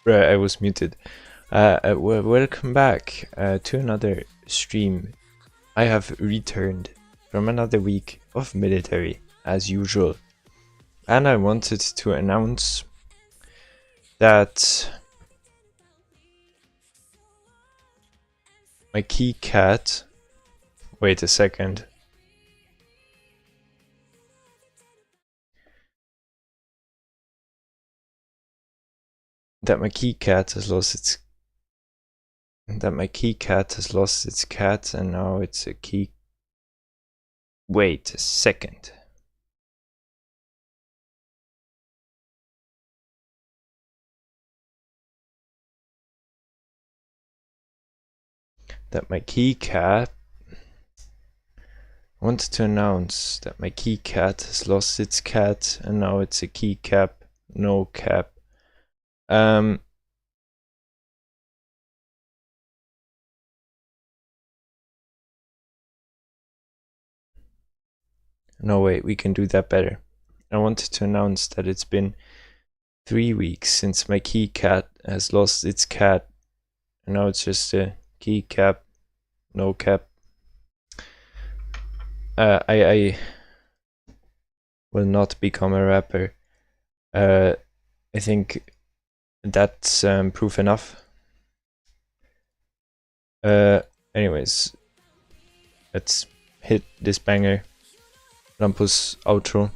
Right, I was muted. Welcome back to another stream. I have returned from another week of military, as usual. And I wanted to announce that my key cat... Wait a second. That my key cat has lost its... That my key cat has lost its cat and now it's a key... Wait a second. That my key cat... I wanted to announce that my key cat has lost its cat and now it's a key cap, no cap. No, wait, we can do that better. I wanted to announce that it's been 3 weeks since my key cat has lost its cat. And now it's just a key cap, no cap. I will not become a rapper. I think that's proof enough. Anyways, let's hit this banger. Lampus outro.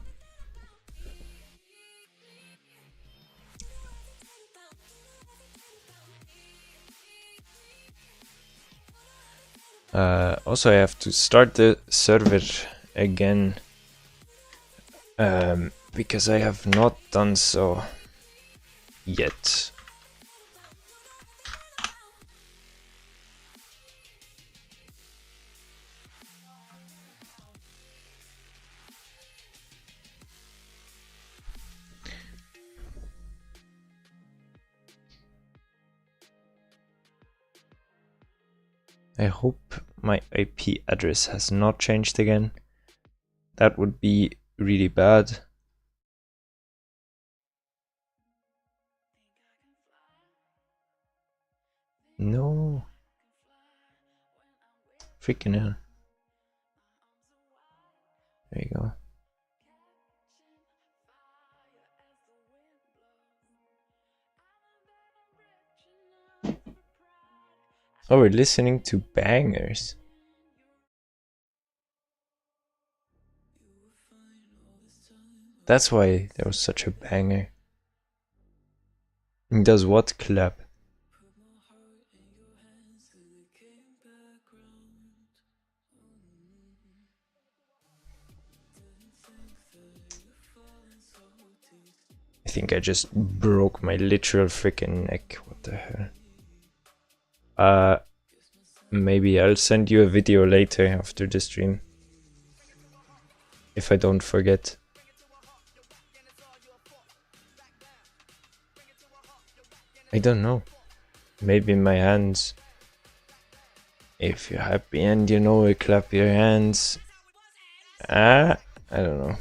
Also I have to start the server again because I have not done so yet. I hope my IP address has not changed again. That would be really bad. No. Freaking hell. There you go. Oh, we're listening to bangers. That's why there was such a banger. Does what clap? I think I just broke my literal freaking neck. What the hell? Maybe I'll send you a video later after the stream. If I don't forget. I don't know. Maybe my hands. If you're happy and you know it, clap your hands. I don't know.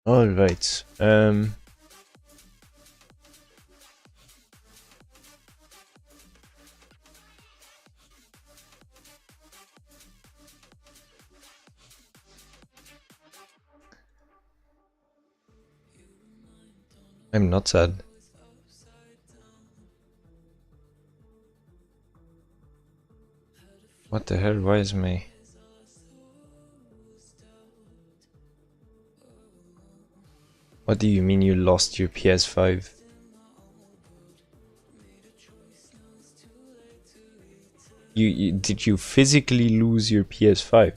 All right. I'm not sad. What the hell? Why is my... What do you mean you lost your PS5? Did you physically lose your PS5?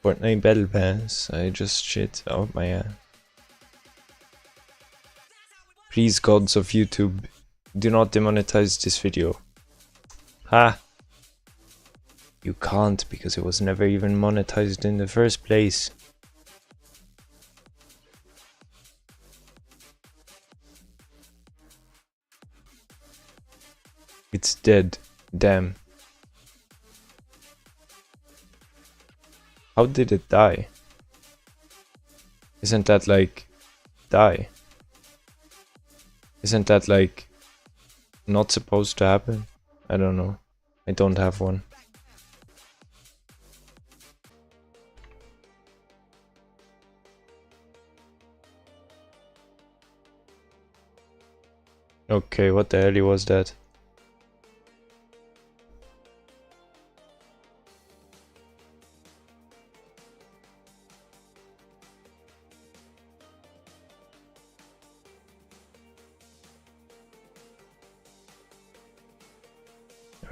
Fortnite Battle Pass. I just shit out my ass. Please, gods of YouTube, do not demonetize this video. Ha! You can't, because it was never even monetized in the first place. It's dead. Damn. How did it die? Isn't that like die? Isn't that like not supposed to happen? I don't know. I don't have one. Okay, what the hell was that?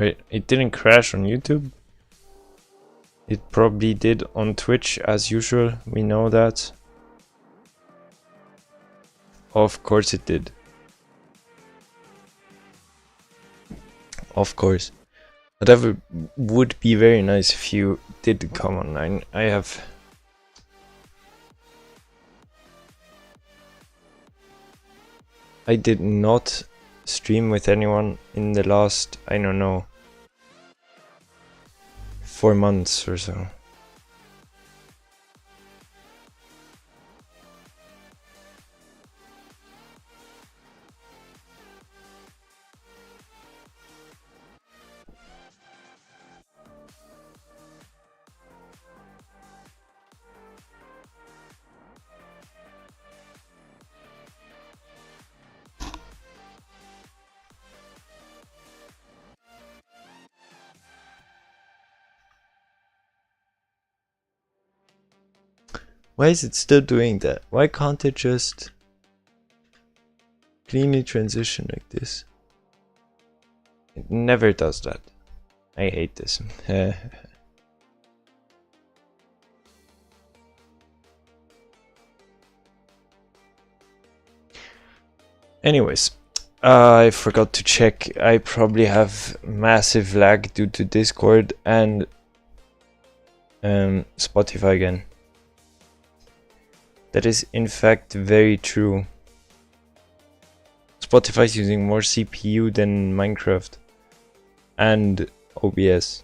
Wait, it didn't crash on YouTube? It probably did on Twitch as usual, we know that. Of course it did. Of course. Whatever would be very nice if you did come online. I did not stream with anyone in the last, I don't know, 4 months or so. Why is it still doing that? Why can't it just cleanly transition like this? It never does that. I hate this. Anyways, I forgot to check. I probably have massive lag due to Discord and Spotify again. That is in fact very true. Spotify is using more CPU than Minecraft and OBS.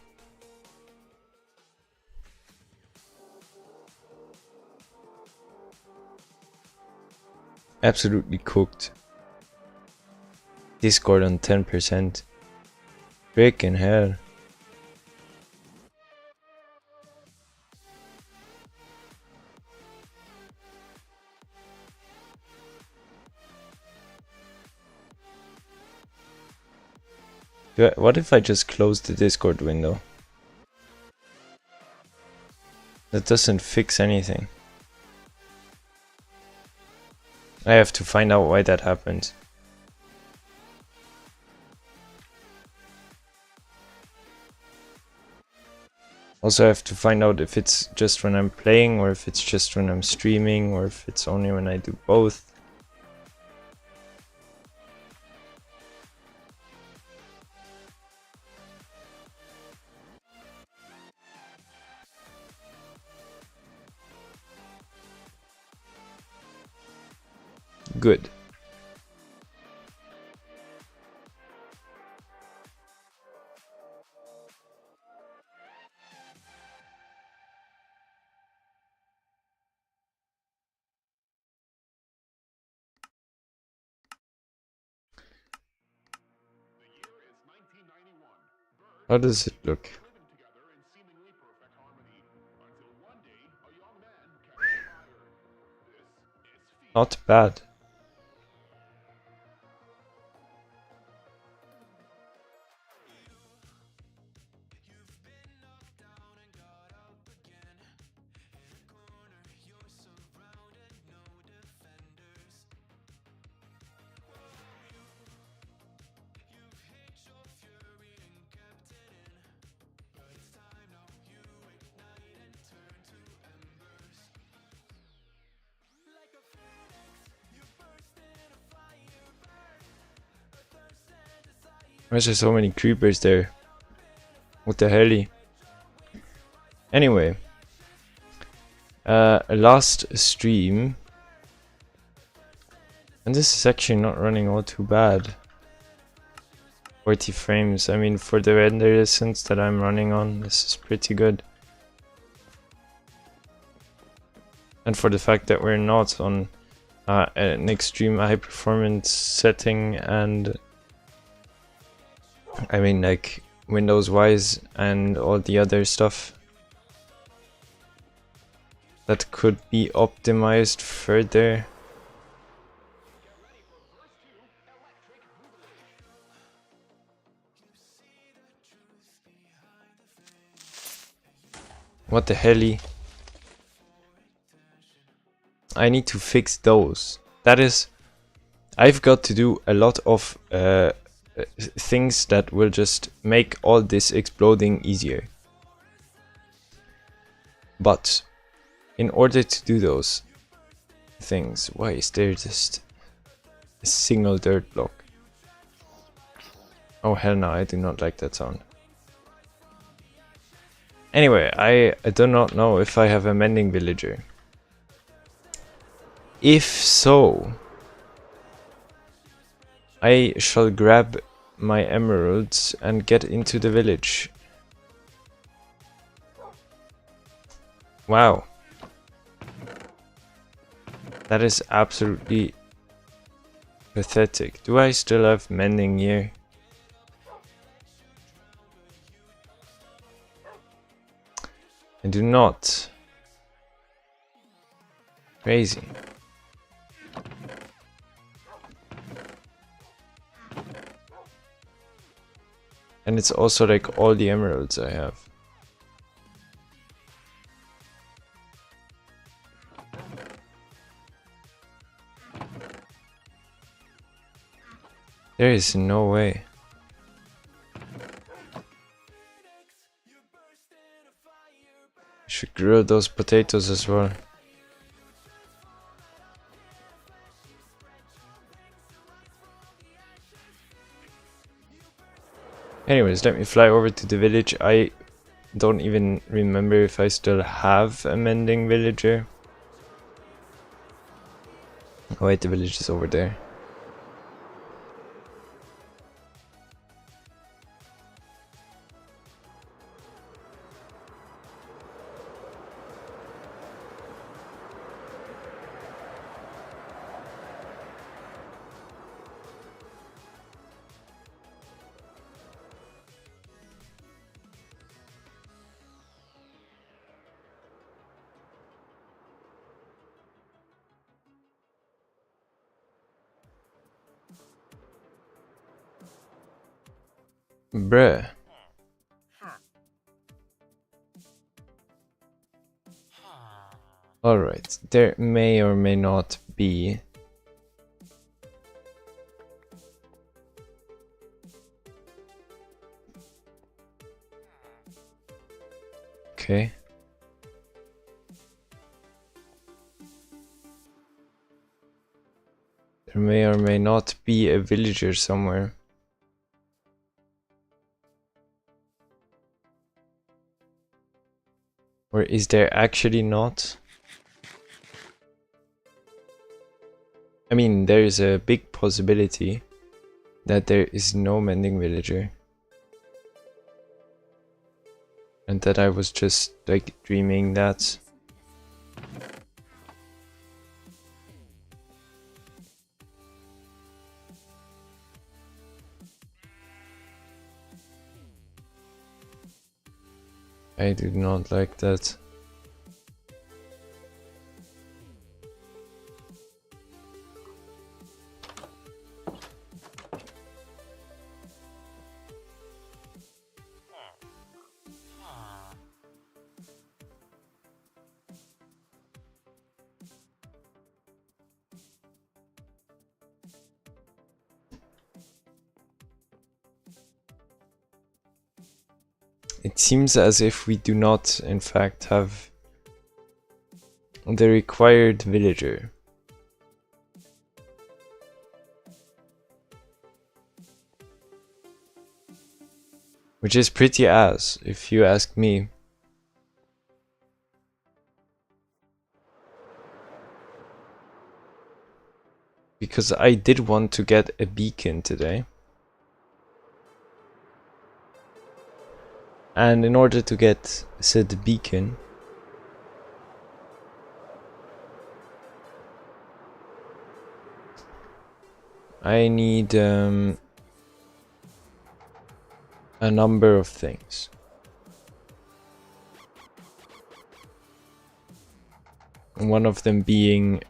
Absolutely cooked. Discord on 10%. Freaking hell. What if I just close the Discord window? That doesn't fix anything. I have to find out why that happened. Also, I have to find out if it's just when I'm playing, or if it's just when I'm streaming, or if it's only when I do both. Good. How does it look? Not bad. Why is there so many creepers there? What the hell? Anyway, last stream, and this is actually not running all too bad. 40 frames. I mean, for the render distance that I'm running on, this is pretty good. And for the fact that we're not on an extreme high performance setting, and I mean, like Windows wise and all the other stuff that could be optimized further. What the helly? I need to fix those. That is, I've got to do a lot of things that will just make all this exploding easier. But in order to do those things, why is there just a single dirt block? Oh hell no, I do not like that sound. Anyway, I do not know if I have a mending villager. If so, I shall grab my emeralds and get into the village. Wow. That is absolutely pathetic. Do I still have mending here? I do not. Crazy. And it's also like all the emeralds I have. There is no way. I should grill those potatoes as well. Anyways, let me fly over to the village. I don't even remember if I still have a mending villager. Oh wait, the village is over there. Bruh. Alright, there may or may not be okay. There may or may not be a villager somewhere. Or is there actually not? I mean, there is a big possibility that there is no mending villager. And that I was just like dreaming that. I do not like that. It seems as if we do not, in fact, have the required villager. Which is pretty ass, if you ask me. because I did want to get a beacon today. And in order to get said beacon, I need a number of things. One of them being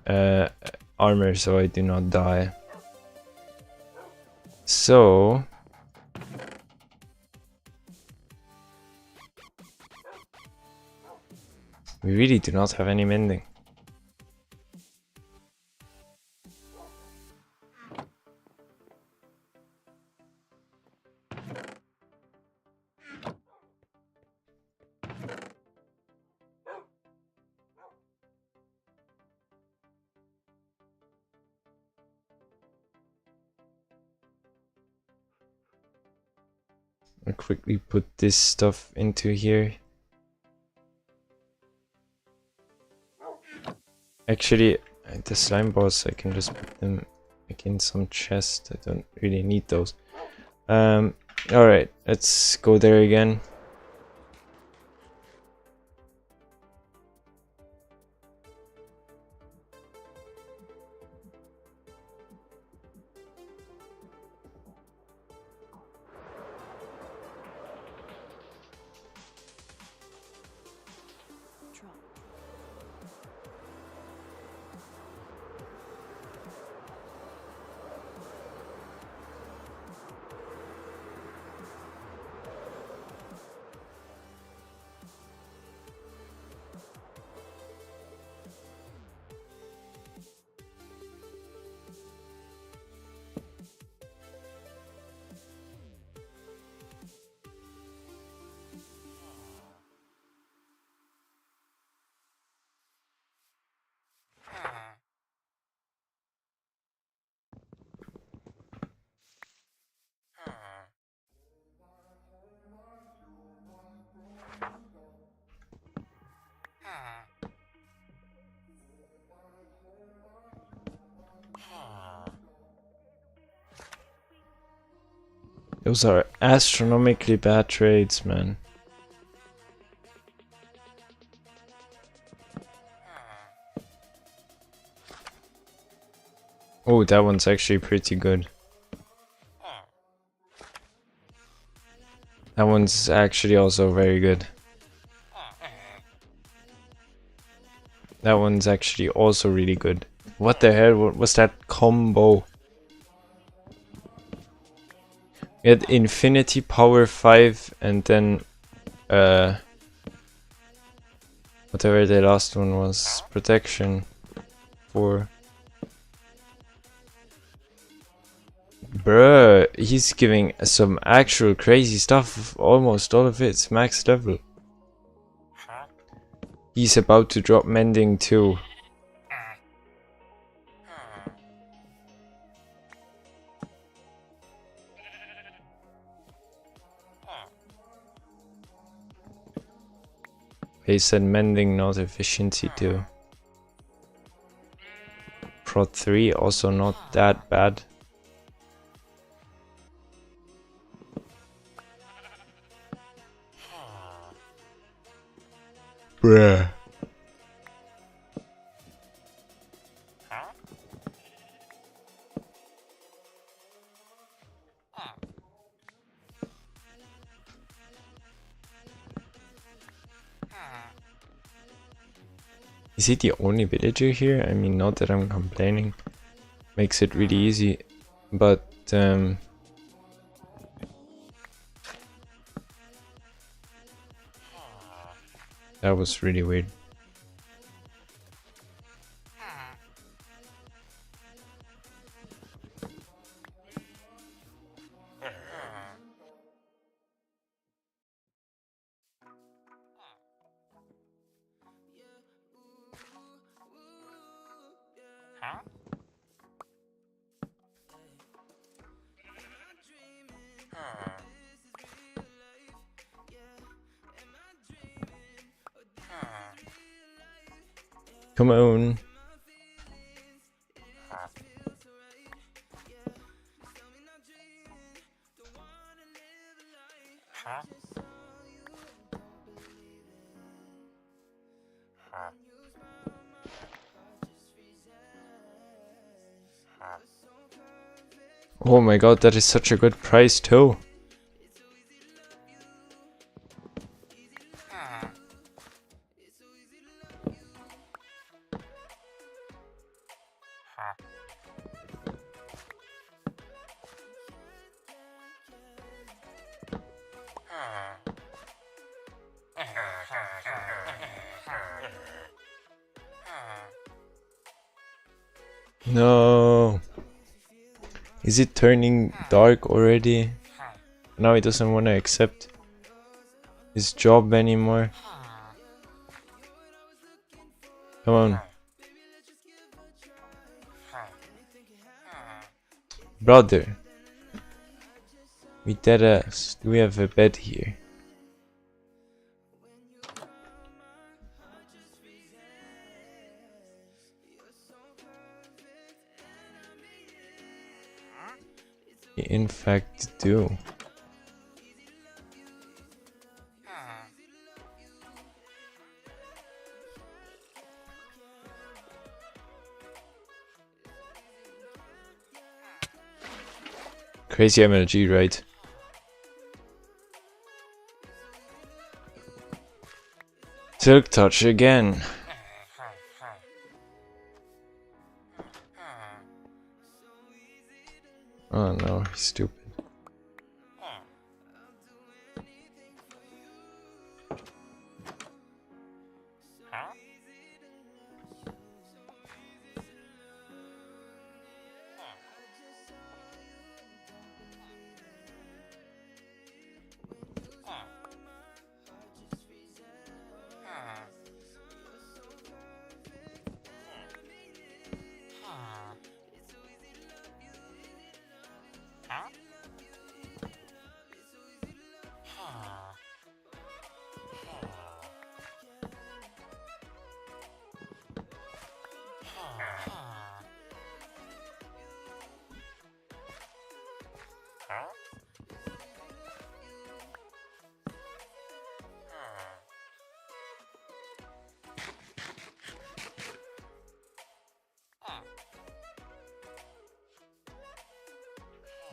armor, so I do not die. So we really do not have any mending. I'll quickly put this stuff into here. Actually, the slime balls, I can just put them like in some chest. I don't really need those. Alright, let's go there again. Those are astronomically bad trades, man. Oh, that one's actually pretty good. That one's actually also very good. That one's actually also really good. What the hell? What was that combo? We had Infinity Power 5 and then whatever the last one was, Protection 4. Bruh, he's giving some actual crazy stuff. Almost all of it's max level. He's about to drop mending too. He said mending, not efficiency too. Prot 3 also not that bad. Bruh. Is he the only villager here? I mean, not that I'm complaining. Makes it really easy, but that was really weird. Come on. Oh my god, that is such a good price too. No. Is it turning dark already? Now he doesn't want to accept his job anymore. Come on. Brother. We dead ass. Do we have a bed here? We in fact do. Crazy MLG, right? Silk touch again. Oh no, he's stupid.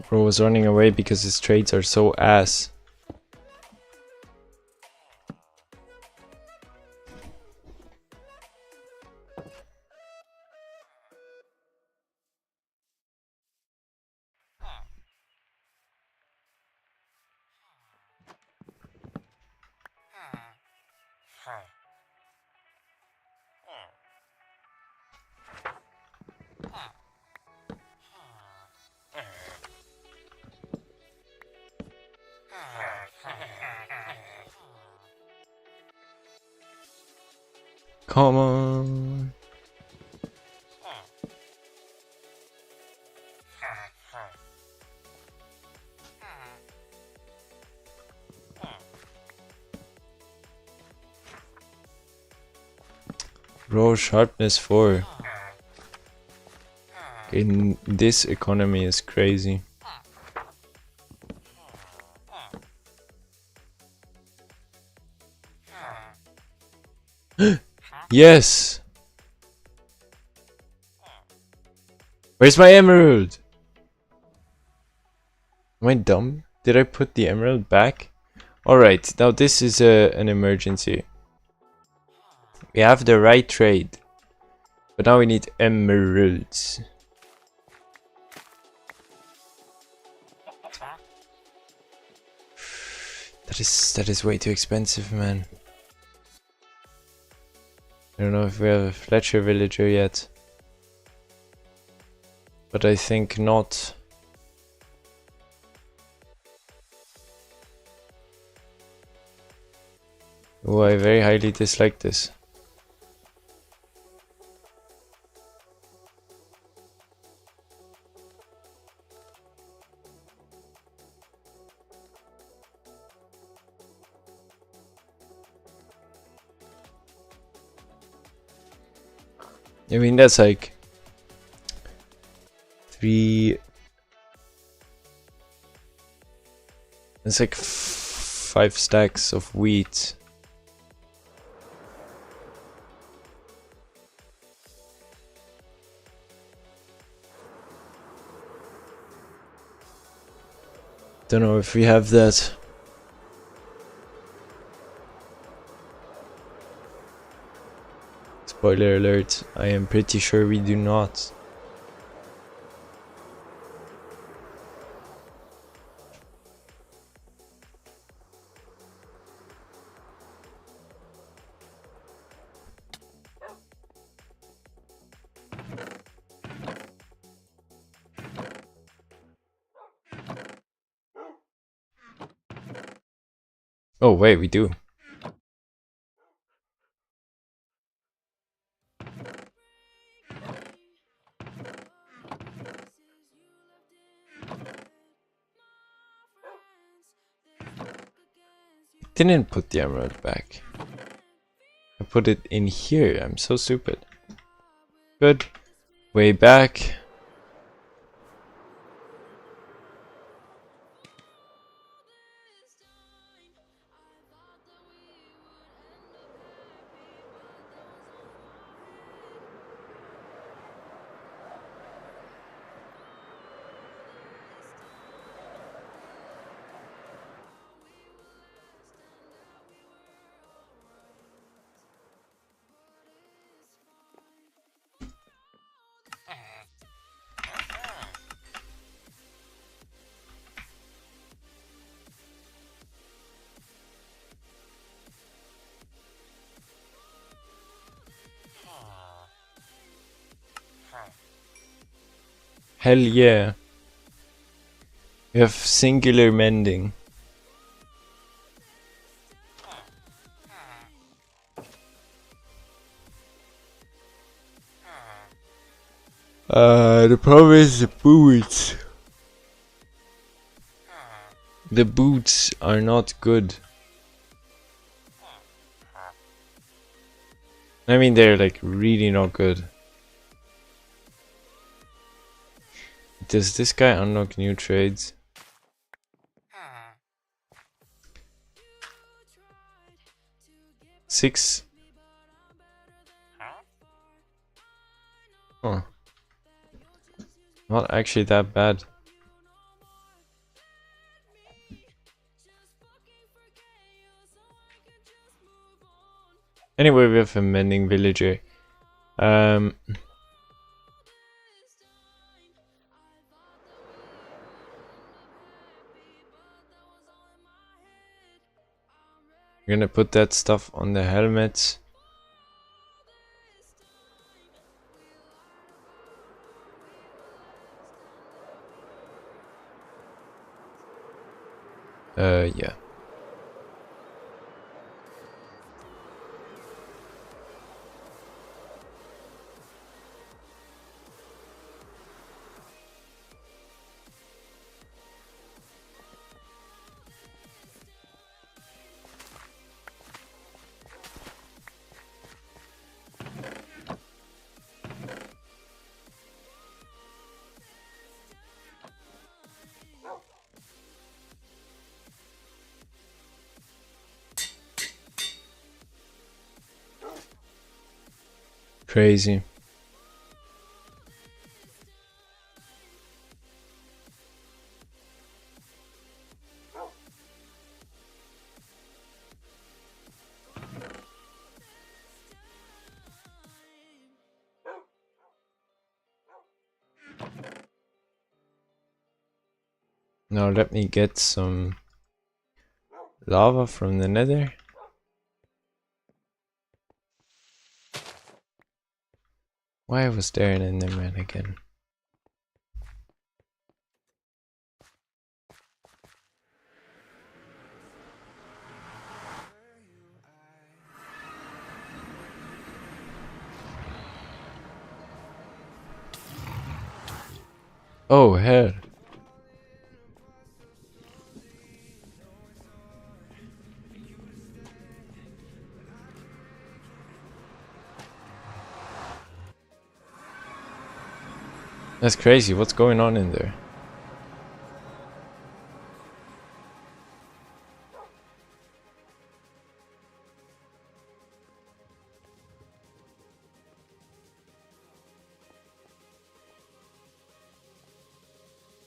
Bro was running away because his trades are so ass. Come on. Bro, sharpness 4 in this economy is crazy. Yes! Where's my emerald? Am I dumb? Did I put the emerald back? Alright, now this is an emergency. We have the right trade, but now we need emeralds. That is way too expensive, man. I don't know if we have a Fletcher villager yet, but I think not. Oh, I very highly dislike this. I mean, that's like 3. It's like 5 stacks of wheat. Don't know if we have that. Spoiler alert, I am pretty sure we do not. Oh wait, we do. Didn't put the emerald back. I put it in here. I'm so stupid. Good. Way back. Hell yeah. We have singular mending. The problem is the boots. The boots are not good. I mean, they're like really not good. Does this guy unlock new trades? Six. Oh. Not actually that bad. Anyway, we have a mending villager. We're gonna put that stuff on the helmet. Yeah. Crazy. Now let me get some lava from the nether. Why was there an enderman again? Oh hell. That's crazy. What's going on in there?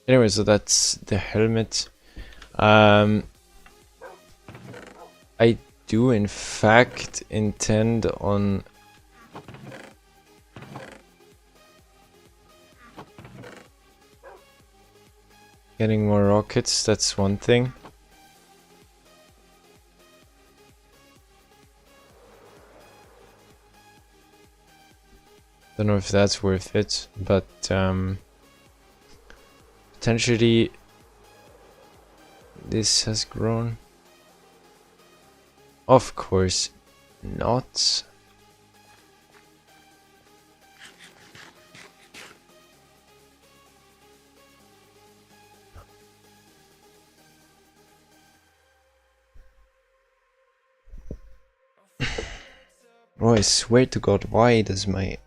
Anyway, so that's the helmet. I do in fact intend on getting more rockets, that's one thing. Don't know if that's worth it, but potentially this has grown. Of course not. Oh, I swear to God, why does my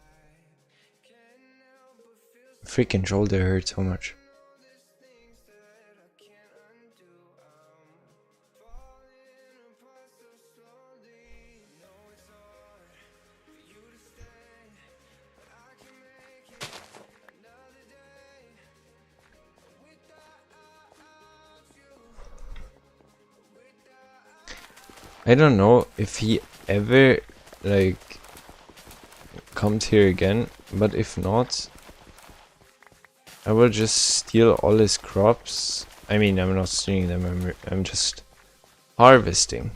freaking shoulder hurt so much? I don't know if he ever like comes here again, but if not, I will just steal all his crops. I mean, I'm not stealing them, I'm just harvesting.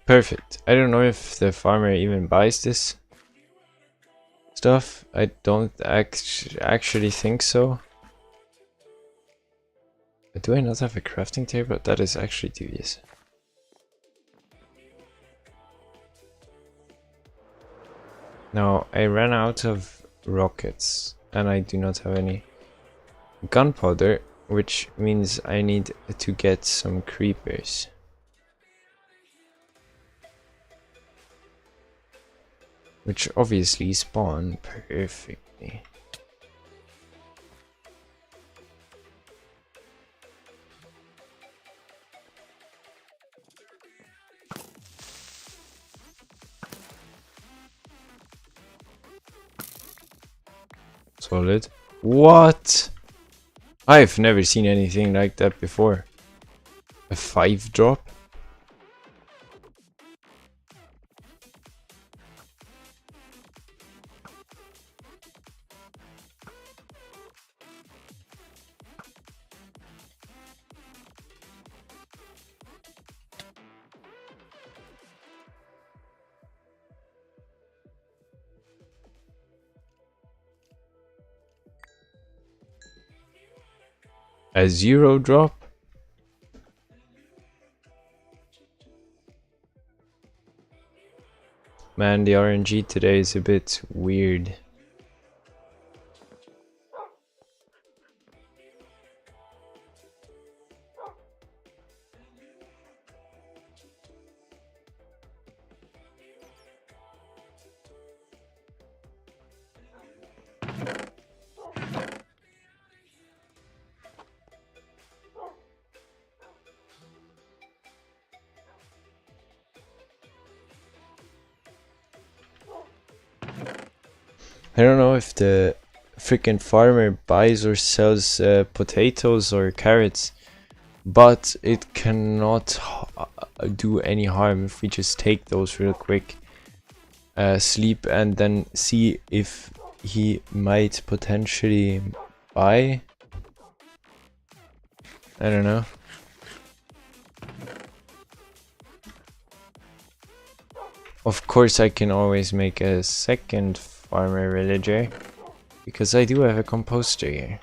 Perfect. I don't know if the farmer even buys this stuff. I don't actually think so. But do I not have a crafting table? That is actually dubious. Now, I ran out of rockets and I do not have any gunpowder, which means I need to get some creepers. Which obviously spawn perfectly. Solid. What? I've never seen anything like that before. A 5 drop? A 0 drop? Man, the RNG today is a bit weird. I don't know if the freaking farmer buys or sells potatoes or carrots, but it cannot do any harm if we just take those real quick, sleep, and then see if he might potentially buy. I don't know. Of course, I can always make a second farmer villager, because I do have a composter here.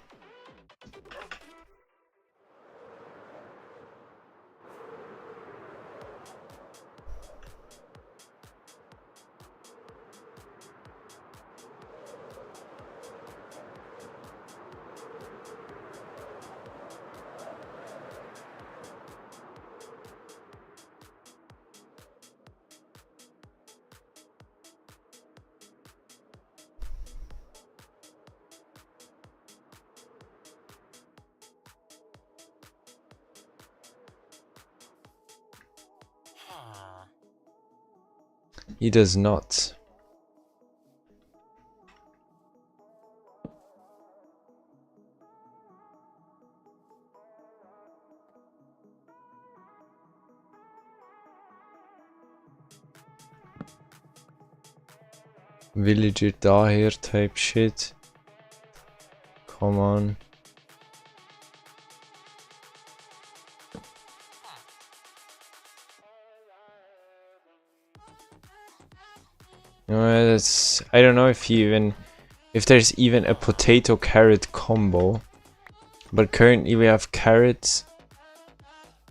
He does not. Villager daher type shit. Come on. That's, I don't know if there's even a potato carrot combo, but currently we have carrot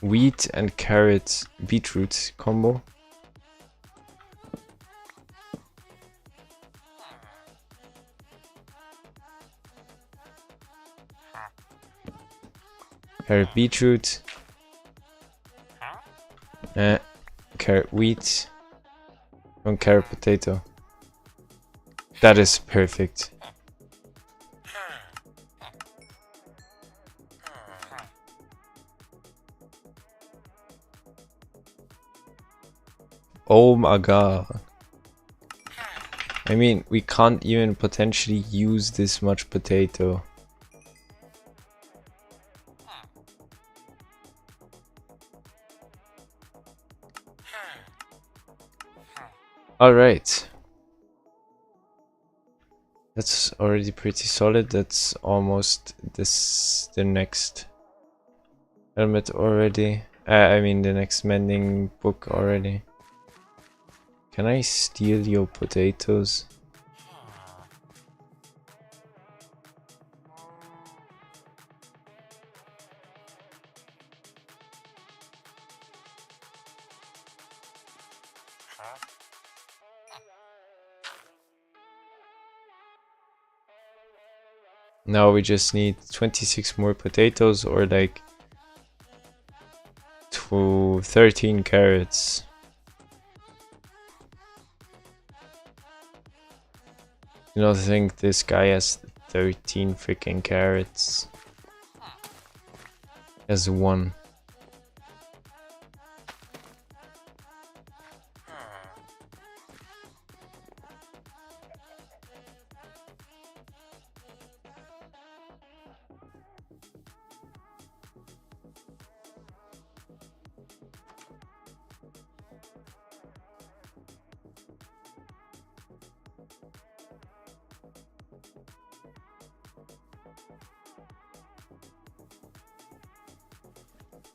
wheat and carrot beetroot combo. Carrot beetroot, carrot wheat, and carrot potato. That is perfect. Oh my god. I mean, we can't even potentially use this much potato. Alright. That's already pretty solid. That's almost the next helmet already. I mean the next mending book already. Can I steal your potatoes? Now we just need 26 more potatoes, or like 13 carrots. You don't think this guy has 13 freaking carrots? He has 1.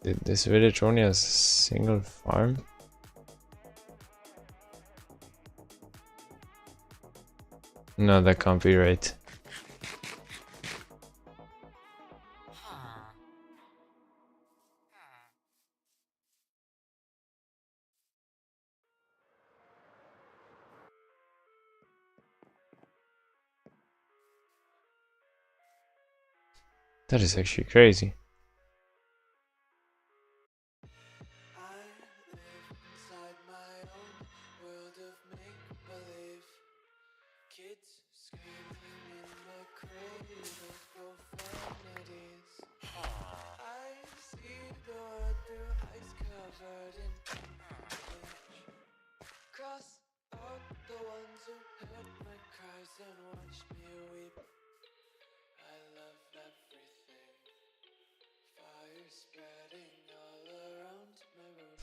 This village only has a single farm? No, that can't be right. That is actually crazy.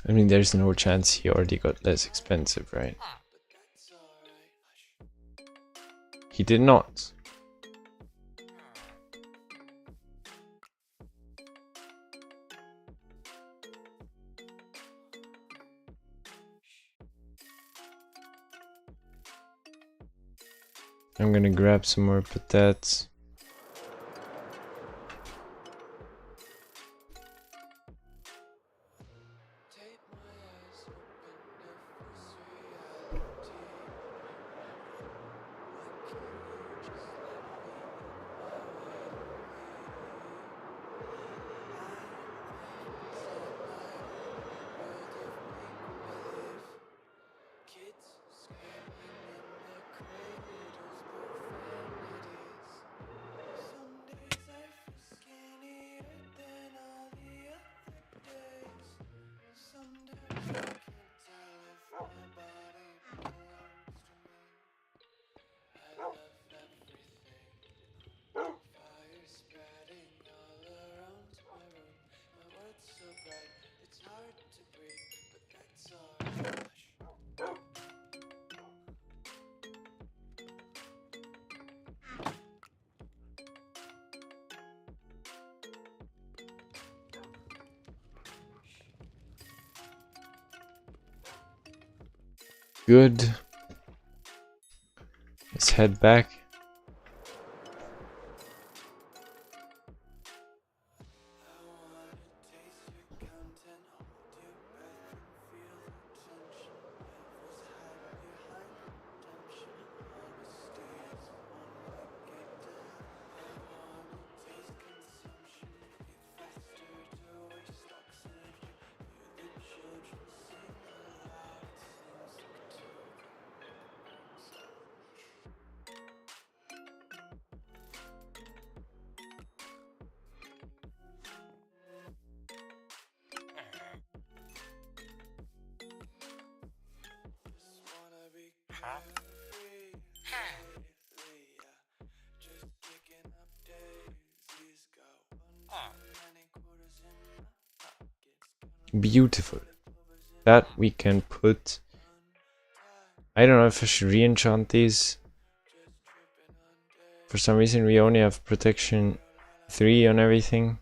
I mean, there's no chance he already got less expensive, right? He did not. I'm gonna grab some more patates. Good. Let's head back. Beautiful. That we can put. I don't know if I should re-enchant these. For some reason we only have protection 3 on everything.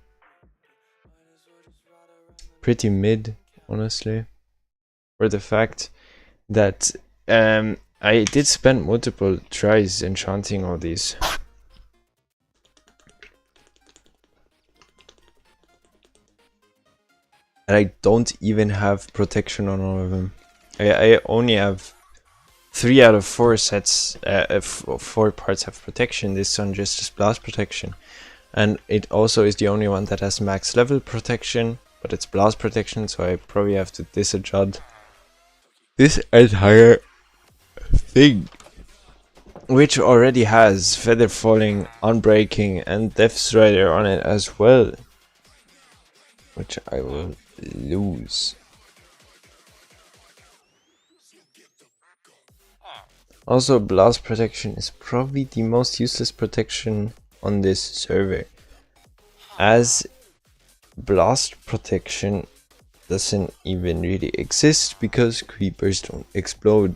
Pretty mid, honestly. For the fact that I did spend multiple tries enchanting all these. And I don't even have protection on all of them. I only have 3 out of 4 sets, 4 parts have protection. This one just has blast protection. And it also is the only one that has max level protection, but it's blast protection, so I probably have to disadjust this entire thing. Which already has Feather Falling, Unbreaking, and Death Strider on it as well. Which I will lose. Also, Blast Protection is probably the most useless protection on this server, as Blast Protection doesn't even really exist because creepers don't explode.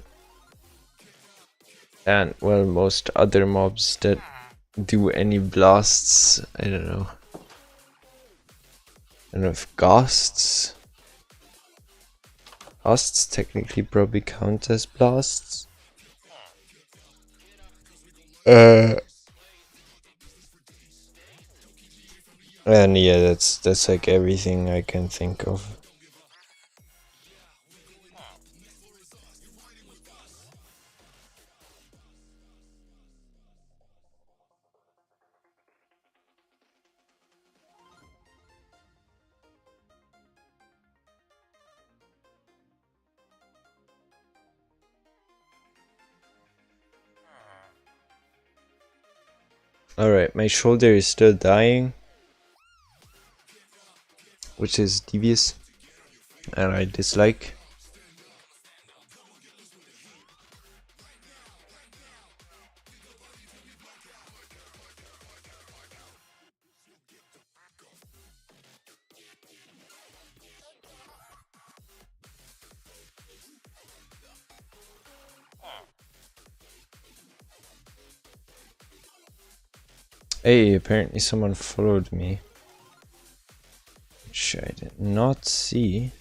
And, well, most other mobs that do any blasts, I don't know. I don't know if ghosts technically probably count as blasts. And yeah, that's like everything I can think of. Alright, my shoulder is still dying, which is devious, and I dislike. Hey, apparently someone followed me, which I did not see.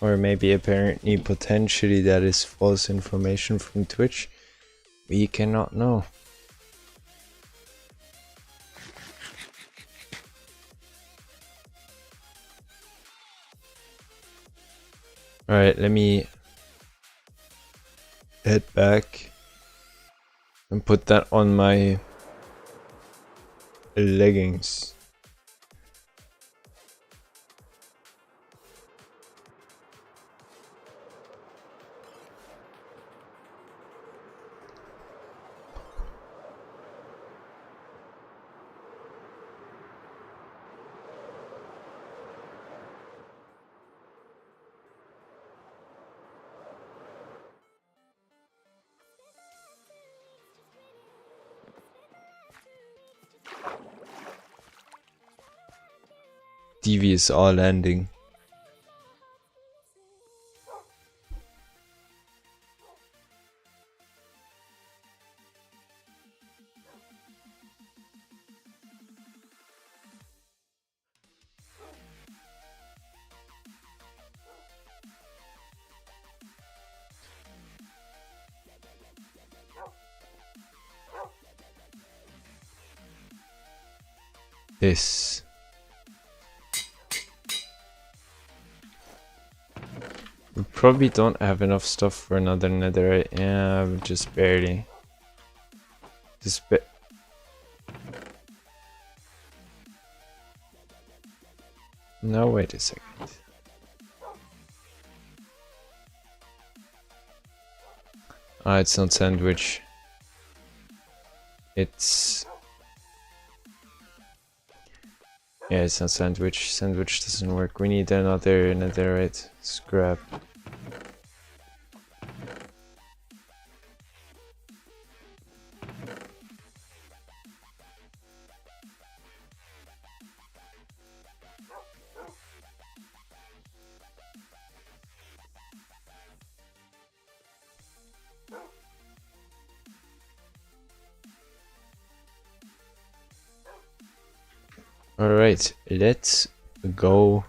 Or maybe apparently potentially that is false information from Twitch. We cannot know. Alright, let me head back and put that on my leggings. Devious all landing. This. We probably don't have enough stuff for another netherite. Yeah, just barely. No, wait a second. Ah, it's not sandwich. It's... Yeah, it's not sandwich. Sandwich doesn't work. We need another netherite scrap. Alright, let's go.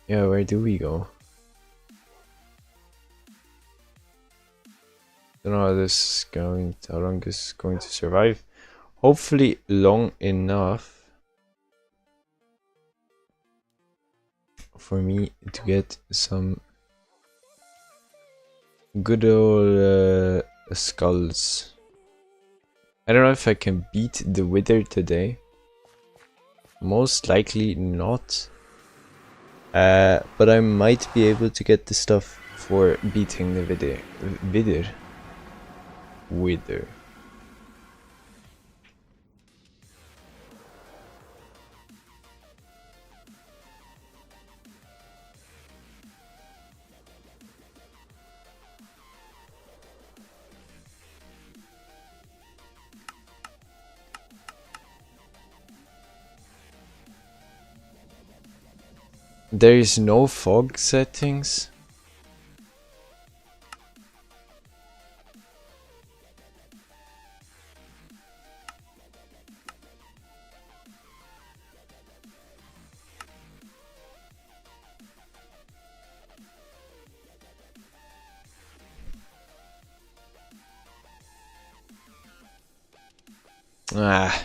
Yeah, where do we go? Don't know how this is going, how long this is going to survive. Hopefully long enough for me to get some good old skulls. I don't know if I can beat the Wither today. Most likely not. But I might be able to get the stuff for beating the Wither. There is no fog settings. Ah.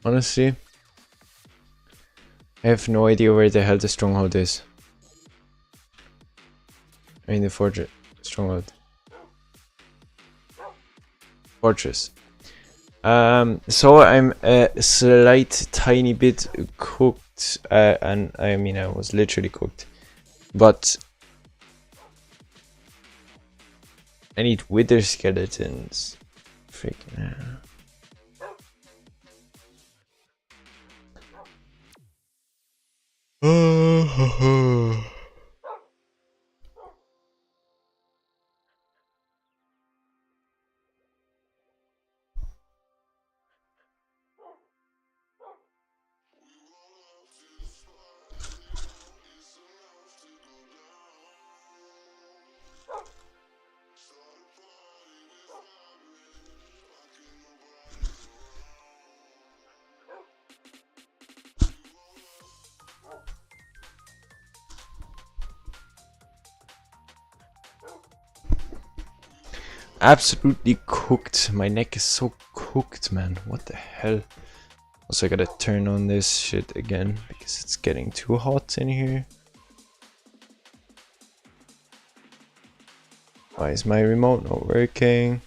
Honestly, I have no idea where the hell the stronghold is. I mean the fortress. Stronghold. Fortress. So I'm a slight tiny bit cooked, and I mean I was literally cooked, but I need wither skeletons. Freaking hell. Absolutely cooked. My neck is so cooked, man. What the hell? Also, I gotta turn on this shit again because it's getting too hot in here. Why is my remote not working?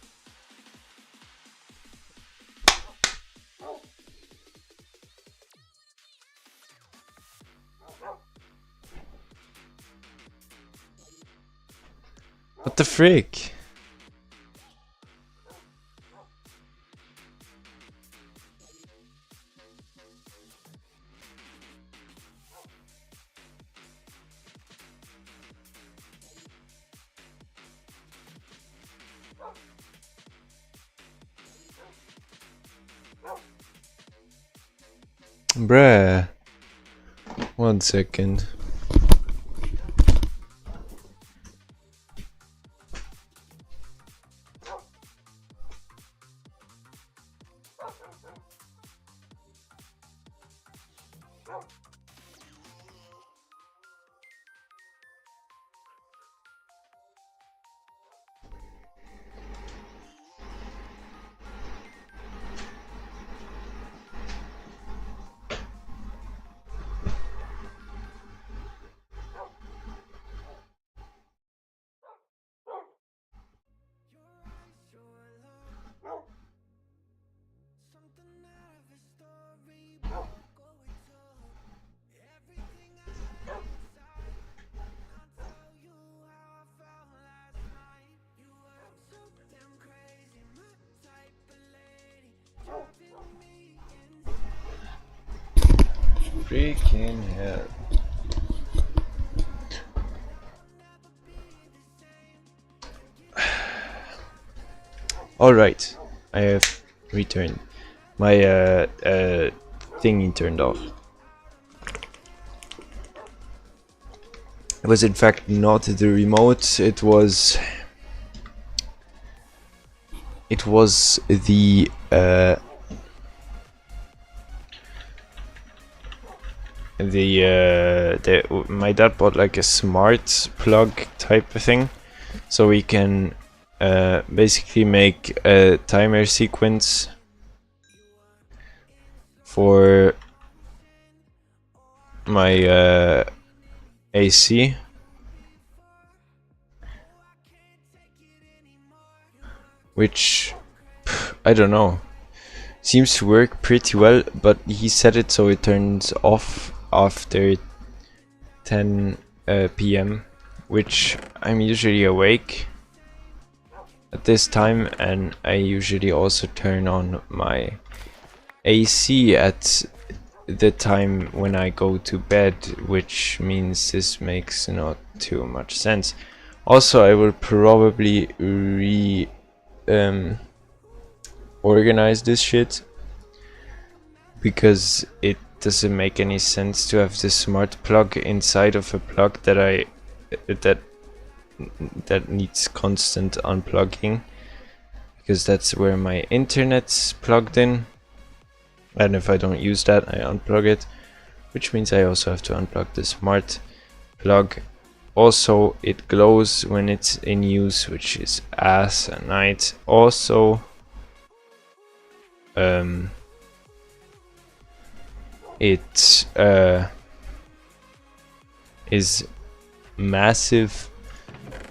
What the frick? Bruh. 1 second. Freaking hell. Alright, I have returned. My thingy turned off. It was in fact not the remote, it was the my dad bought like a smart plug type of thing, so we can basically make a timer sequence for my AC. Which, I don't know, seems to work pretty well, but he set it so it turns off after 10 p.m, which I'm usually awake at this time, and I usually also turn on my AC at the time when I go to bed, which means this makes not too much sense. Also, I will probably organize this shit, because it doesn't make any sense to have this smart plug inside of a plug that that needs constant unplugging, because that's where my internet's plugged in, and if I don't use that I unplug it, which means I also have to unplug the smart plug. Also, it glows when it's in use, which is ass at night. Also, it is massive,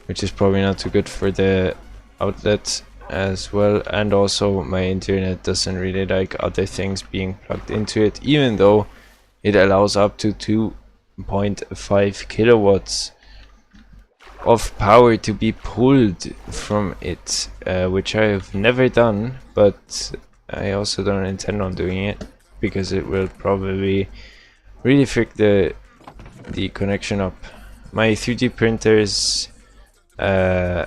which is probably not too good for the outlet as well, and also my internet doesn't really like other things being plugged into it, even though it allows up to 2.5 kilowatts of power to be pulled from it, which I have never done, but I also don't intend on doing it because it will probably really frick the connection up. My 3D printer's power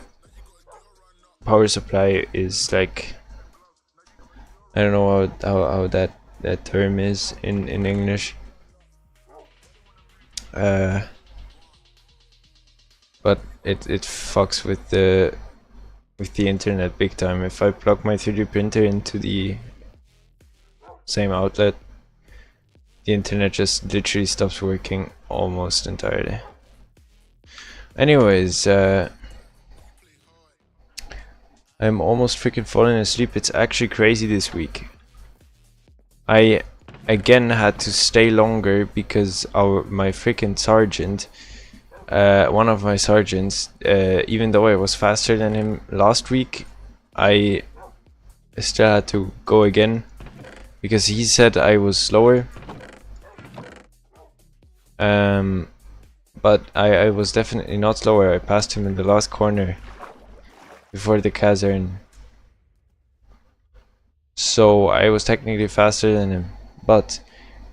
supply is like, I don't know how that term is in English, but it fucks with the internet big time. If I plug my 3D printer into the same outlet, the internet just literally stops working almost entirely. Anyways, I'm almost freaking falling asleep. It's actually crazy this week. I again had to stay longer because my freaking sergeant, one of my sergeants, even though I was faster than him last week, I still had to go again because he said I was slower. But I was definitely not slower. I passed him in the last corner before the caserne, so I was technically faster than him, but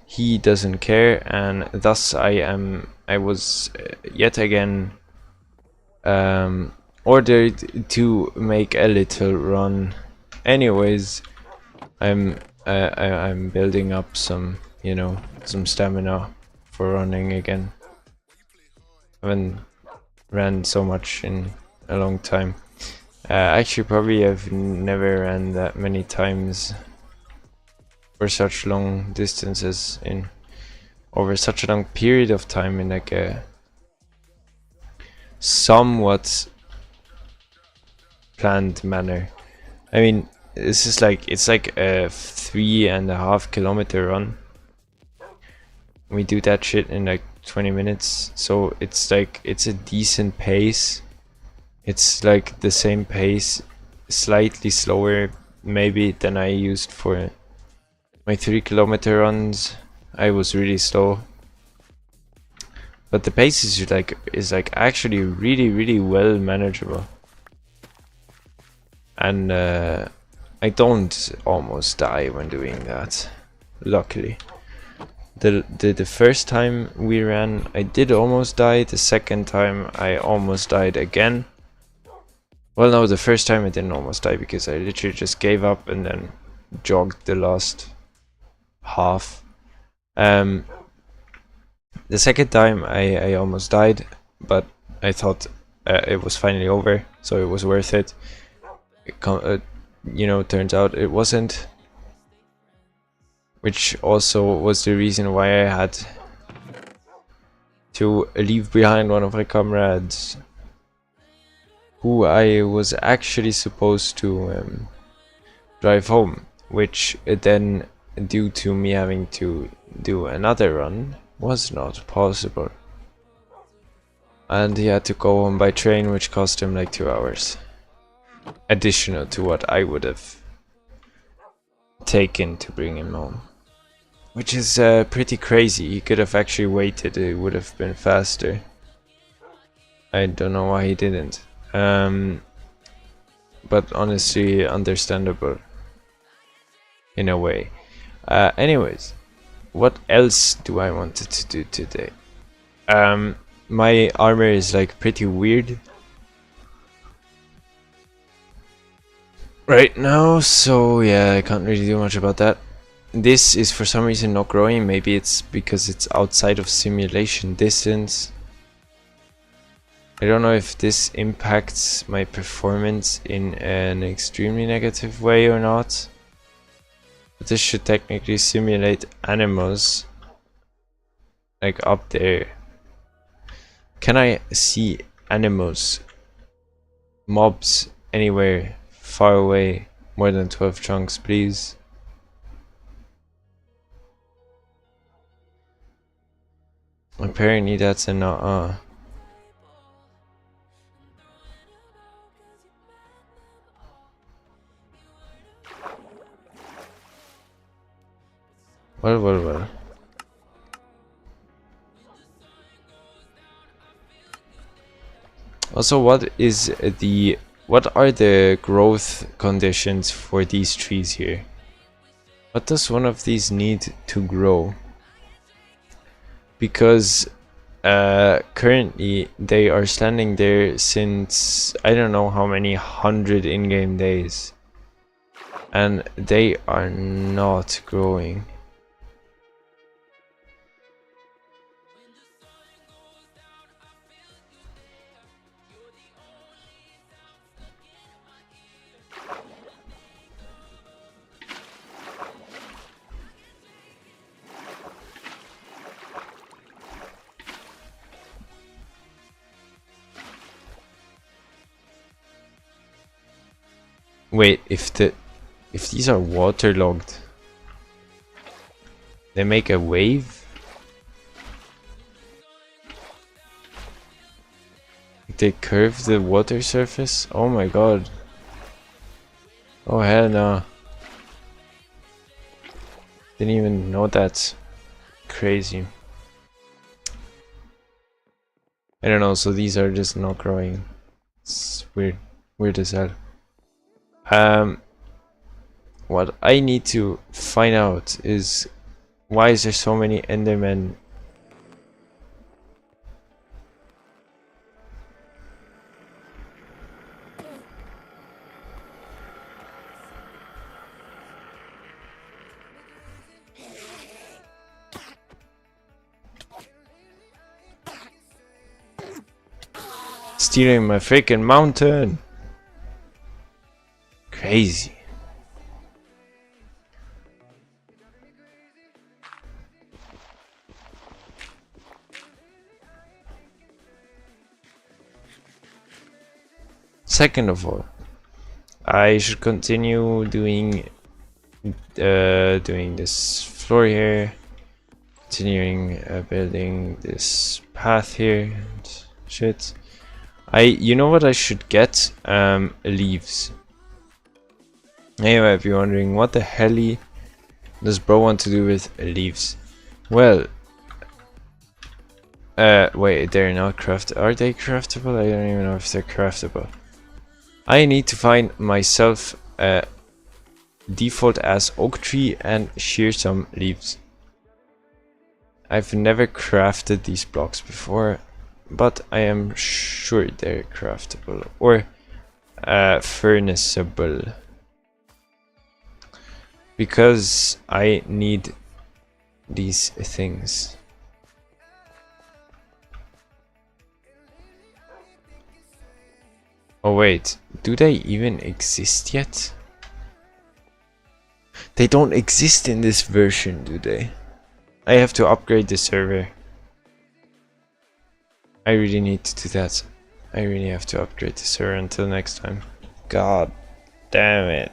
he doesn't care, and thus I was yet again ordered to make a little run. Anyways, I'm building up some, you know, some stamina for running again. I haven't ran so much in a long time. Actually, probably I've never ran that many times for such long distances in over such a long period of time in like a somewhat planned manner. I mean, this is like, it's like a 3.5 kilometer run. We do that shit in like 20 minutes, so it's like, it's a decent pace. It's like the same pace, slightly slower maybe than I used for my 3 kilometer runs. I was really slow, but the pace is like actually really well manageable, and I don't almost die when doing that, luckily. The first time we ran, I did almost die. The second time I almost died again. Well, no, the first time I didn't almost die because I literally just gave up and then jogged the last half. The second time I almost died, but I thought it was finally over, so it was worth it. You know, turns out it wasn't, which also was the reason why I had to leave behind one of my comrades, who I was actually supposed to drive home, which then, due to me having to do another run, was not possible. And he had to go home by train, which cost him like 2 hours. Additional to what I would have taken to bring him home. Which is pretty crazy. He could have actually waited, it would have been faster. I don't know why he didn't. But honestly, understandable in a way. Anyways, what else do I wanted to do today? My armor is like pretty weird right now, so yeah, I can't really do much about that. This is for some reason not growing. Maybe it's because it's outside of simulation distance. I don't know if this impacts my performance in an extremely negative way or not. But this should technically simulate animals, like up there. Can I see animals, mobs, anywhere far away, more than 12 chunks, please? Apparently that's a no. Well. Also, what are the growth conditions for these trees here? What does one of these need to grow? Because currently they are standing there since I don't know how many hundred in-game days, and they are not growing. Wait, if these are waterlogged, they make a wave? They curve the water surface? Oh my god. Oh hell no. Didn't even know that. Crazy. I don't know, so these are just not growing. It's weird. Weird as hell. What I need to find out is why is there so many Endermen? Stealing my freaking mountain. Crazy. Second of all, I should continue doing this floor here, continuing building this path here and shit. You know what I should get? Leaves. Anyway, if you're wondering what the hell does bro want to do with leaves? Well, wait, they're not craftable. Are they craftable? I don't even know if they're craftable. I need to find myself a default as oak tree and shear some leaves. I've never crafted these blocks before, but I am sure they're craftable or furnaceable. Because I need these things. Oh wait, do they even exist yet? They don't exist in this version, do they? I have to upgrade the server. I really need to do that. I really have to upgrade the server until next time. God damn it.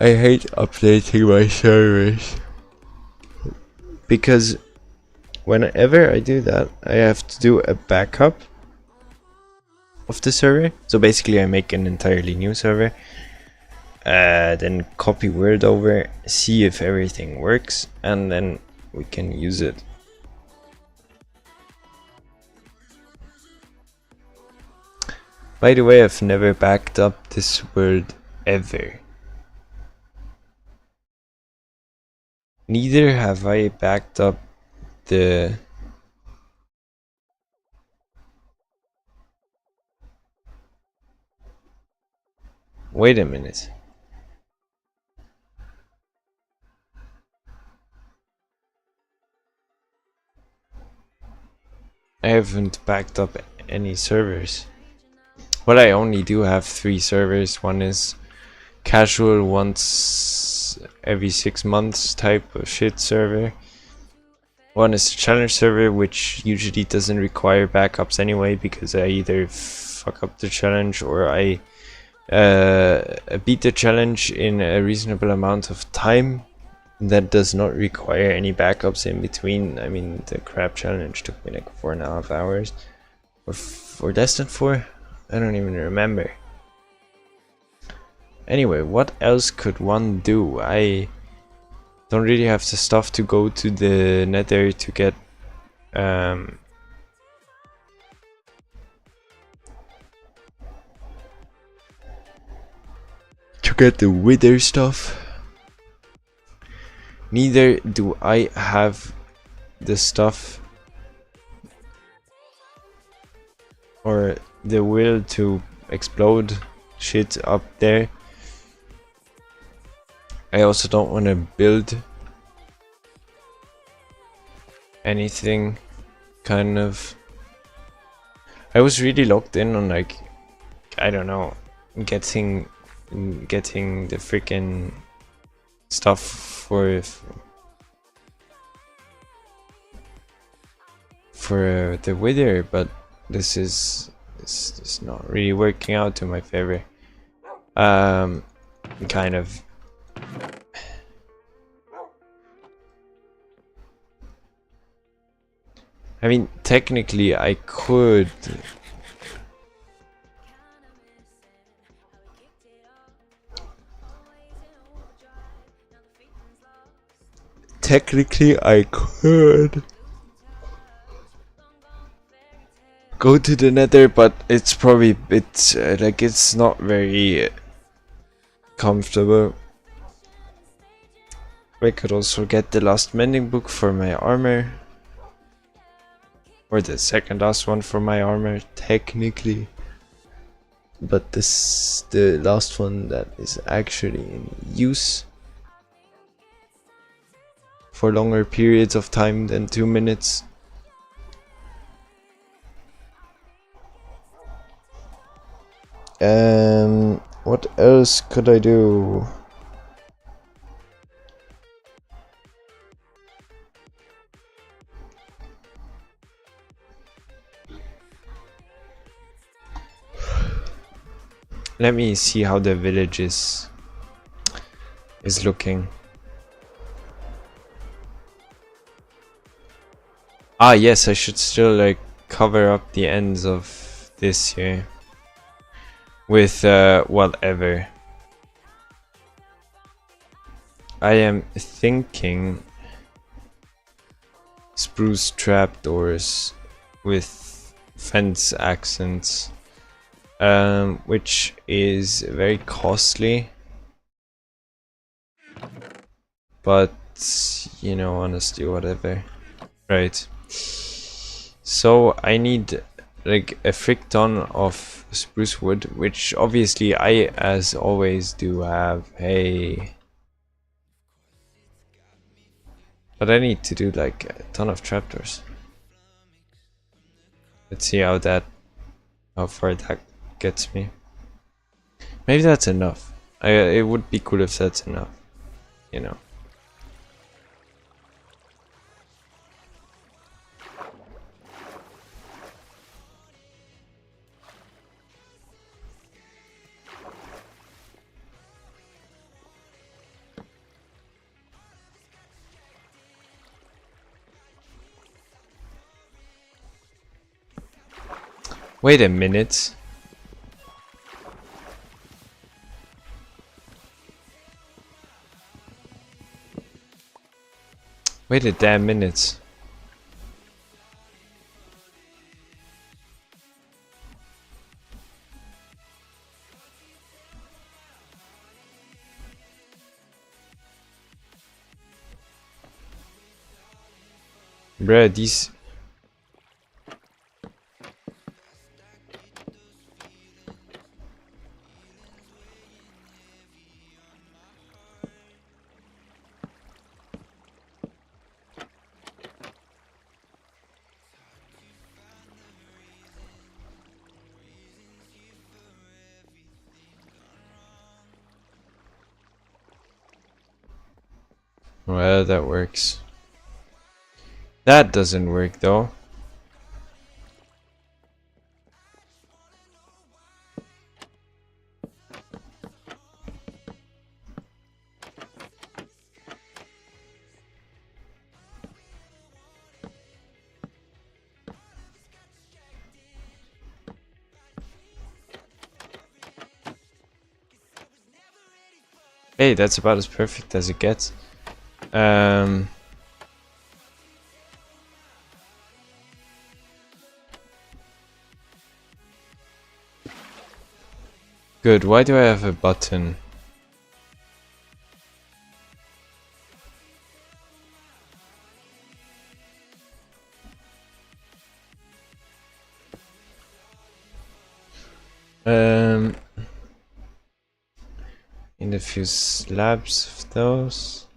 I hate updating my servers. Because whenever I do that, I have to do a backup of the server. So basically I make an entirely new server, then copy Word over, see if everything works, and then we can use it. By the way, I've never backed up this world ever. Neither have I backed up the wait a minute. I haven't backed up any servers. Well, I only do have 3 servers. One is casual, once every 6 months type of shit server. One is the challenge server, which usually doesn't require backups anyway, because I either fuck up the challenge or I beat the challenge in a reasonable amount of time that does not require any backups in between. I mean, the crab challenge took me like 4.5 hours, or less than 4. I don't even remember. Anyway, what else could one do? I don't really have the stuff to go to the nether to get the wither stuff. Neither do I have the stuff or the will to explode shit up there. I also don't want to build anything, kind of. I was really locked in on, like, I don't know, getting the freaking stuff for the wither, but this is not really working out to my favor. Kind of. I mean, technically I could go to the nether, but it's probably like it's not very comfortable. I could also get the last mending book for my armor, or the second last one for my armor technically, but this the last one that is actually in use for longer periods of time than 2 minutes. What else could I do? Let me see how the village is looking. Ah, yes, I should still like cover up the ends of this here with whatever. I am thinking spruce trapdoors with fence accents, which is very costly, but you know, honestly, whatever. Right. So I need like a frick ton of spruce wood, which obviously I, as always, do have. Hey. But I need to do like a ton of trapdoors. Let's see how far that gets me. Maybe that's enough. It would be cool if that's enough, you know. Wait a minute. Wait a damn minute. Bruh, these... Well, that works. That doesn't work though. Hey, that's about as perfect as it gets. Good. Why do I have a button? In a few slabs of those.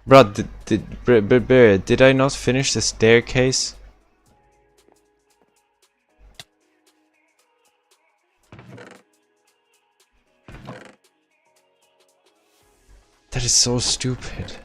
Bro, did I not finish the staircase? That is so stupid.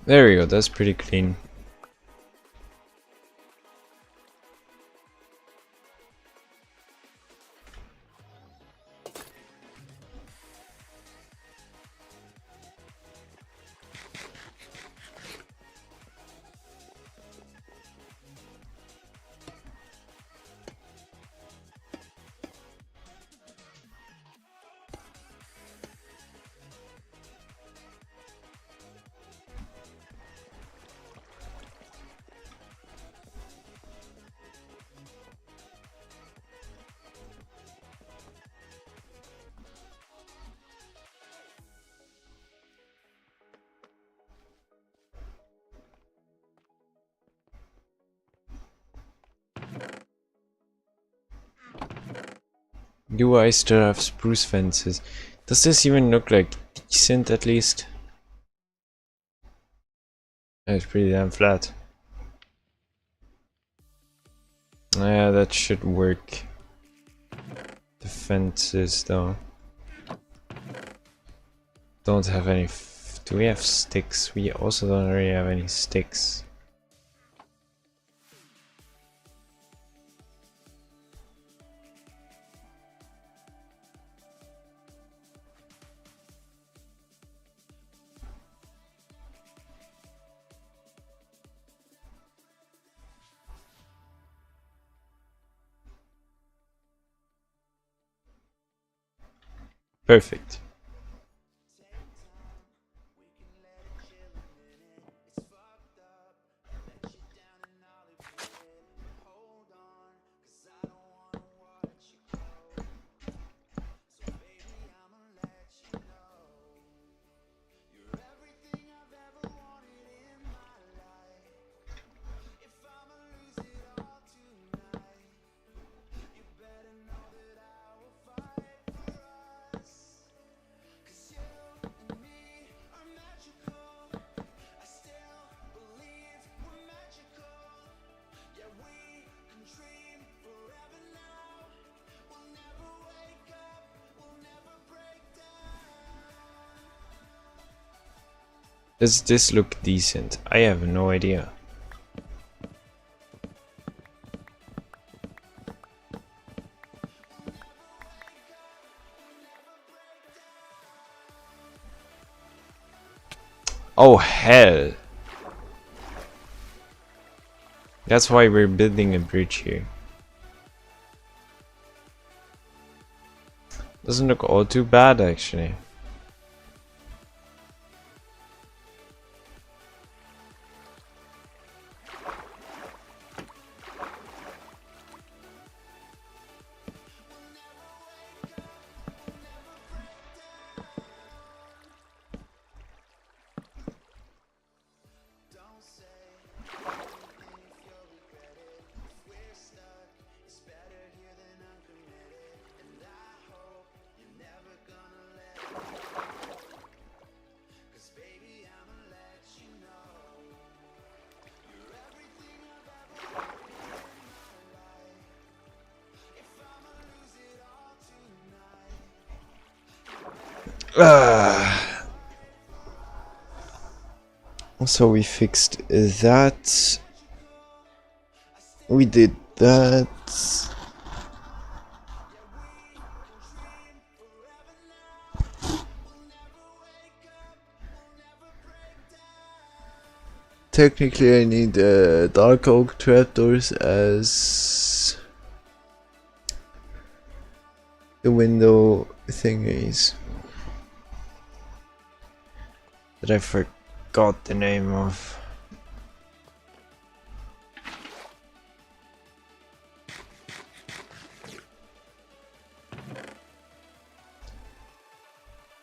There we go, that's pretty clean. Do I still have spruce fences? Does this even look like decent at least? It's pretty damn flat. Yeah, that should work. The fences though. Don't have any. Do we have sticks? We also don't really have any sticks. Perfect. Does this look decent? I have no idea. Oh hell! That's why we're building a bridge here. Doesn't look all too bad actually. So we fixed that. We did that. Technically I need dark oak trapdoors as the window thingies that I forgot the name of.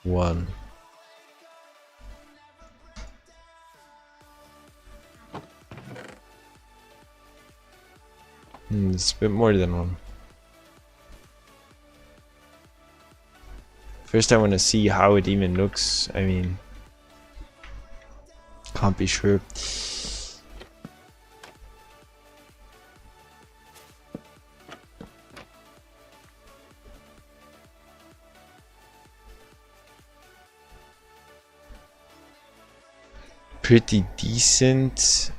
One. It's a bit more than one. First I want to see how it even looks. I mean, can't be sure. Pretty decent.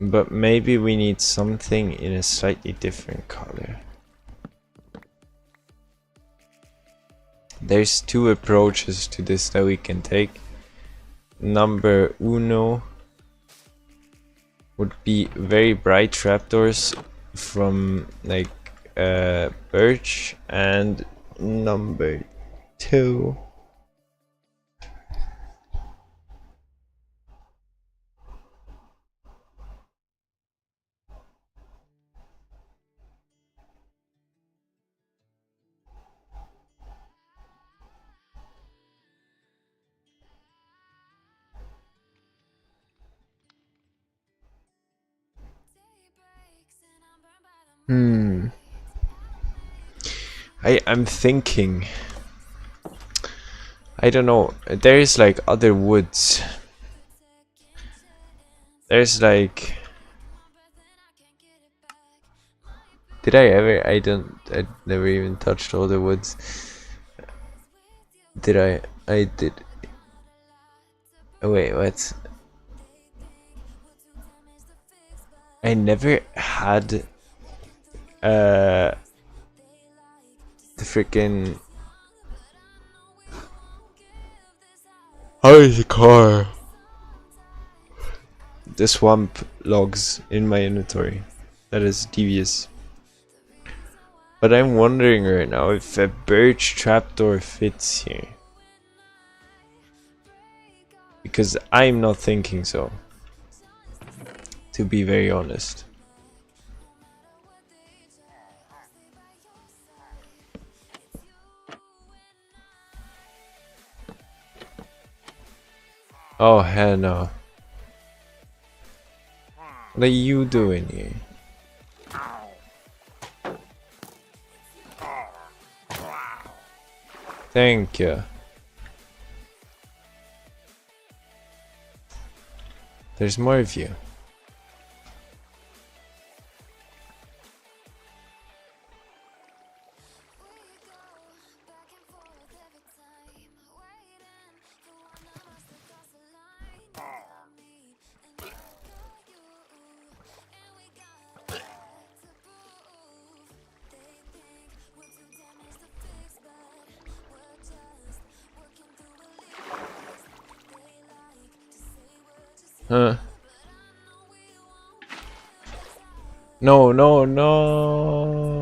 But maybe we need something in a slightly different color. There's two approaches to this that we can take. Number uno would be very bright trapdoors from like birch, and number two I'm thinking, I don't know, there is like other woods. There's like, did I ever? I never even touched all the woods. Did I? I did. Oh wait, what? I never had the freaking, how is the car? The swamp logs in my inventory. That is devious. But I'm wondering right now if a birch trapdoor fits here. Because I'm not thinking so. To be very honest. Oh hell no. What are you doing here? Thank you. There's more of you. Huh. No, no, no.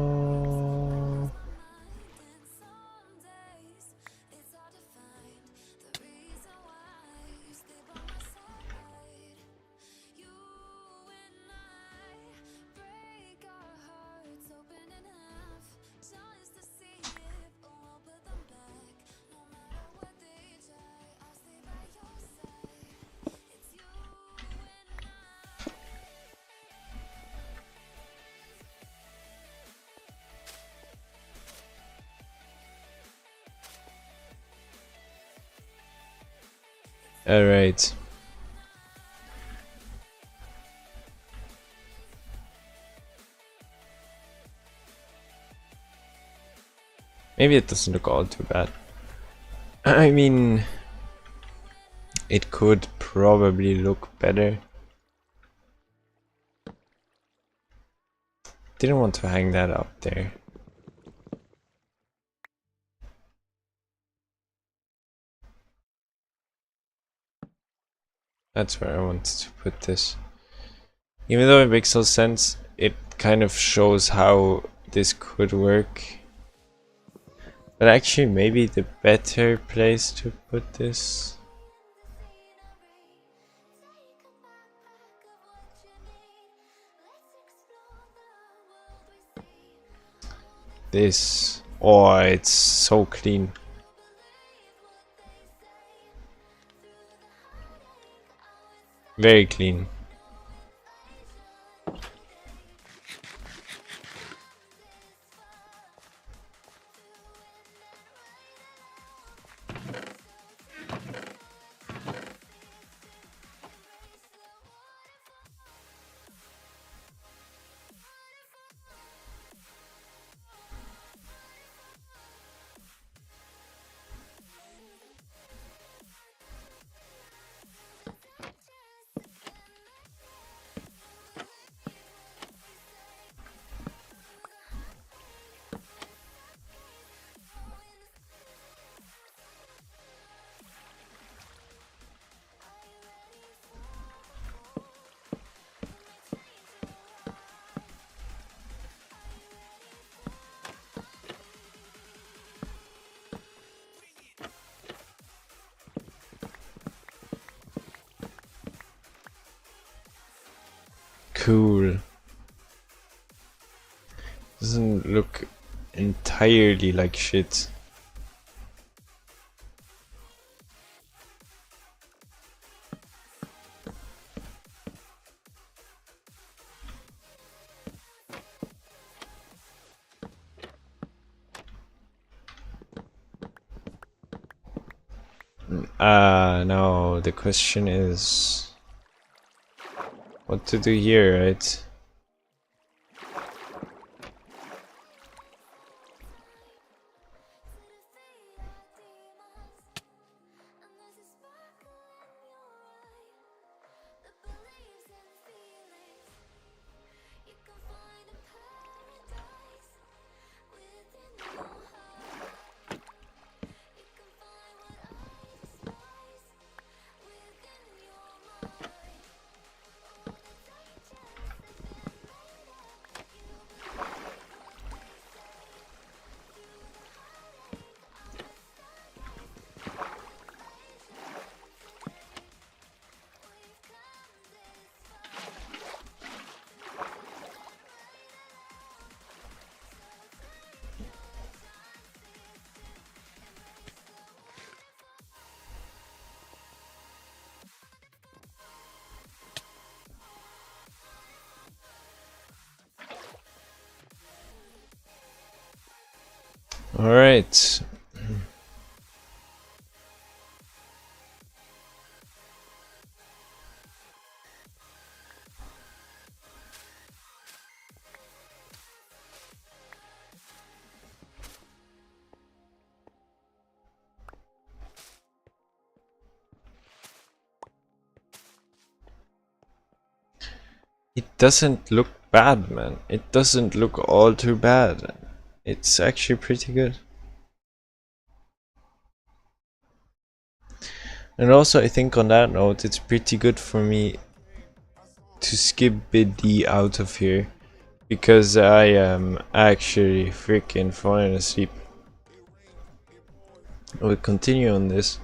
All right. Maybe it doesn't look all too bad. I mean, it could probably look better. Didn't want to hang that up there. That's where I wanted to put this. Even though it makes no sense, it kind of shows how this could work. But actually, maybe the better place to put this. This. Oh, it's so clean. Very clean. Cool. Doesn't look entirely like shit. No, the question is what to do here, right? All right. It doesn't look bad, man. It doesn't look all too bad. It's actually pretty good. And also I think on that note, it's pretty good for me to skip BD out of here, because I am actually freaking falling asleep. We'll continue on this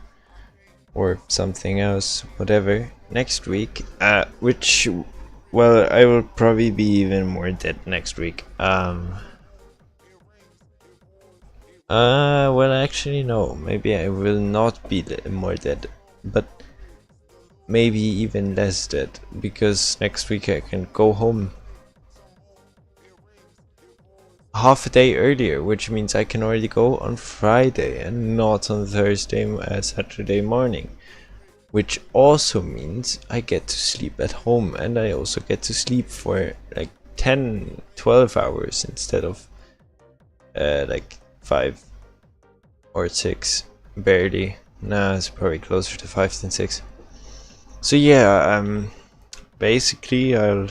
or something else, whatever, next week, which, well, I will probably be even more dead next week. Well, actually, no, maybe I will not be more dead, but maybe even less dead, because next week I can go home half a day earlier, which means I can already go on Friday and not on Thursday, Saturday morning. Which also means I get to sleep at home, and I also get to sleep for like 10-12 hours instead of like 5 or 6, barely. Nah, it's probably closer to 5 than 6. So yeah, basically I'll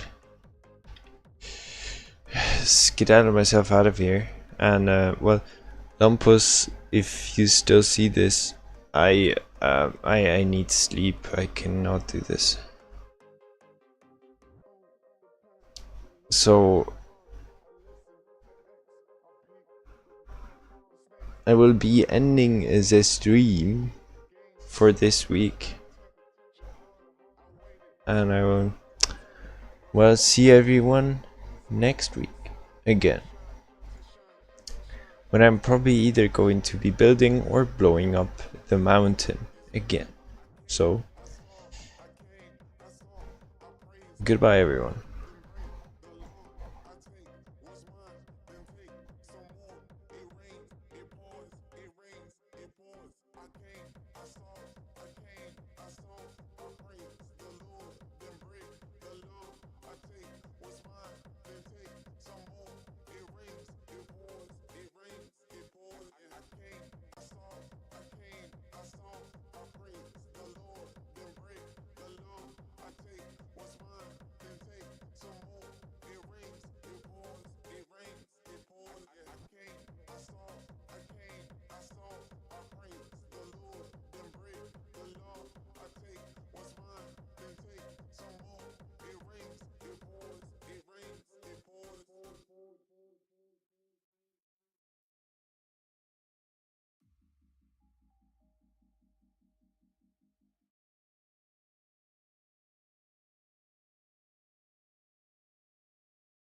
skedaddle myself out of here, and well, Lumpus, if you still see this, I need sleep. I cannot do this. So I will be ending the stream for this week, and I will, well, see everyone next week again, when I'm probably either going to be building or blowing up the mountain again. So goodbye everyone.